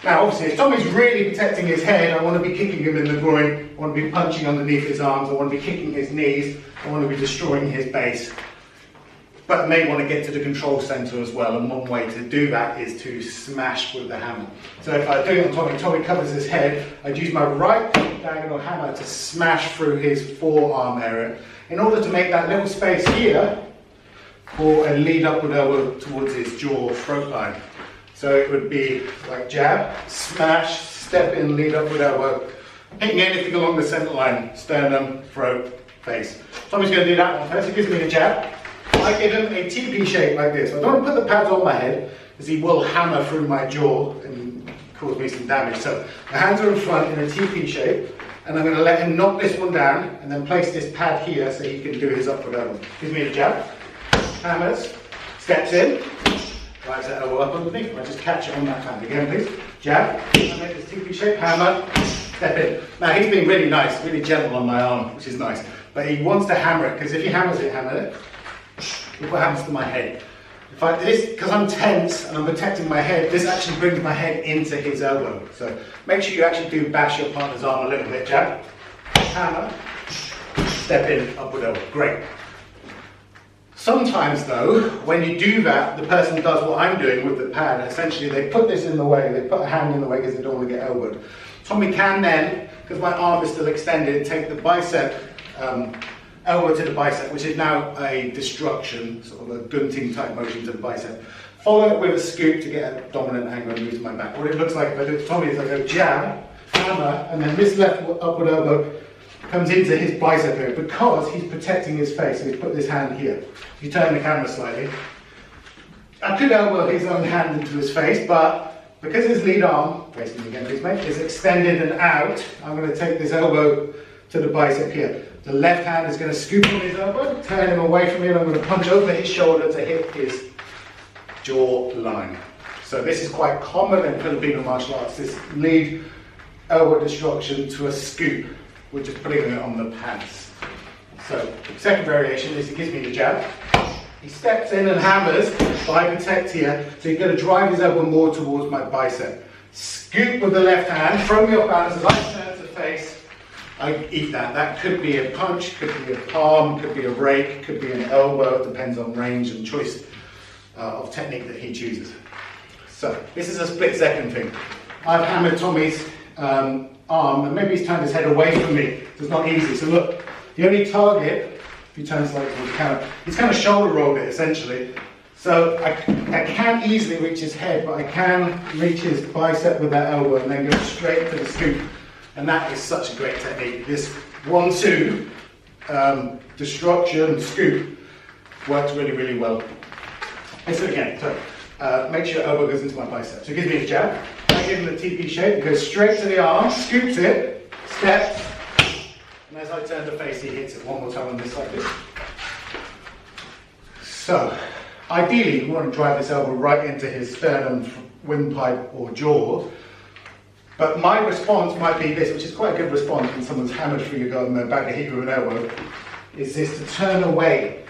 Now obviously if Tommy's really protecting his head, I want to be kicking him in the groin, I want to be punching underneath his arms, I want to be kicking his knees, I want to be destroying his base. But I may want to get to the control centre as well, and one way to do that is to smash with the hammer. So if I do it on Tommy covers his head, I'd use my right diagonal hammer to smash through his forearm area in order to make that little space here for a lead upward elbow towards his jaw throat line. So it would be like jab, smash, step in, lead upward elbow, hitting anything along the centre line, sternum, throat, face. Tommy's going to do that one first. He gives me a jab. I give him a TP shape like this. I don't want to put the pads on my head because he will hammer through my jaw and cause me some damage. So my hands are in front in a TP shape, and I'm going to let him knock this one down and then place this pad here so he can do his upward elbow. Gives me a jab, hammers, steps in, drives that elbow up underneath. I just catch it on that hand. Again, please. Jab, I make this TP shape, hammer, step in. Now he's being really nice, really gentle on my arm, which is nice. But he wants to hammer it, because if he hammers it, look what happens to my head. Because I'm tense and I'm protecting my head, this actually brings my head into his elbow. So make sure you actually do bash your partner's arm a little bit. Jab, hammer, step in, upward elbow. Great. Sometimes though, when you do that, the person does what I'm doing with the pad. Essentially, they put this in the way, they put a hand in the way because they don't want to get elbowed. Tommy can then, because my arm is still extended, take the bicep, elbow to the bicep, which is now a destruction, sort of a gunting type motion to the bicep. Follow it with a scoop to get a dominant angle and move to my back. What it looks like if I do it to Tommy is I go jab, hammer, and then this left upward elbow comes into his bicep area because he's protecting his face. So he's put this hand here. If you turn the camera slightly, I could elbow his own hand into his face, but because his lead arm, face me again please mate, is extended and out, I'm going to take this elbow to the bicep here. The left hand is going to scoop on his elbow, turn him away from me, and I'm going to punch over his shoulder to hit his jaw line. So this is quite common in Filipino martial arts, this lead elbow destruction to a scoop. We're just putting it on the pads. So the second variation is he gives me the jab. He steps in and hammers, but I protect here. So he's going to drive his elbow more towards my bicep. Scoop with the left hand, throw me off balance as I turn to face. I eat that. That could be a punch, could be a palm, could be a rake, could be an elbow. It depends on range and choice of technique that he chooses. So this is a split second thing. I've hammered Tommy's arm, and maybe he's turned his head away from me. So it's not easy. So look, the only target, if you turn slightly towards the camera, he's kind of shoulder rolled it essentially. So I can't easily reach his head, but I can reach his bicep with that elbow and then go straight to the scoop. And that is such a great technique. This 1-2 destruction scoop works really, really well. And so again, make sure your elbow goes into my bicep. So give me a jab. I give him the TP shape. It goes straight to the arm, scoops it, steps, and as I turn to face, he hits it one more time on this side. So ideally, we want to drive this elbow right into his sternum, windpipe, or jaw. But my response might be this, which is quite a good response when someone's hammered through your gut and they're about to hit you with an elbow, is this to turn away.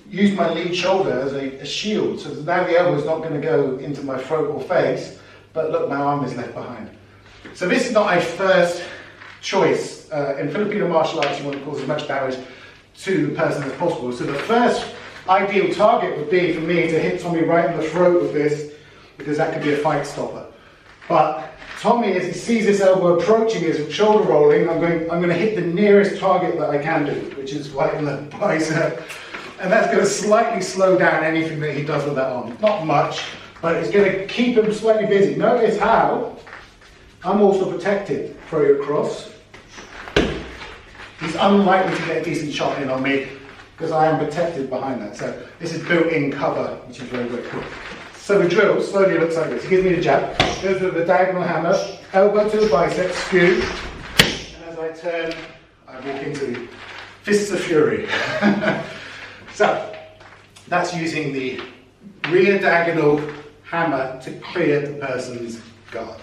Use my lead shoulder as a shield, so now the elbow is not going to go into my throat or face, but look, my arm is left behind. So this is not a first choice. In Filipino martial arts, you want to cause as much damage to the person as possible. So the first ideal target would be for me to hit Tommy right in the throat with this, because that could be a fight stopper. But Tommy, as he sees this elbow approaching, his shoulder rolling, I'm going to hit the nearest target that I can do, which is right in the bicep. And that's going to slightly slow down anything that he does with that arm. Not much, but it's going to keep him slightly busy. Notice how I'm also protected. Throw you across. He's unlikely to get a decent shot in on me because I am protected behind that. So this is built-in cover, which is very, very cool. So the drill slowly looks like this. He gives me the jab, goes with the diagonal hammer, elbow to the bicep, scoop, and as I turn, I walk into fists of fury. So that's using the rear diagonal hammer to clear the person's guard.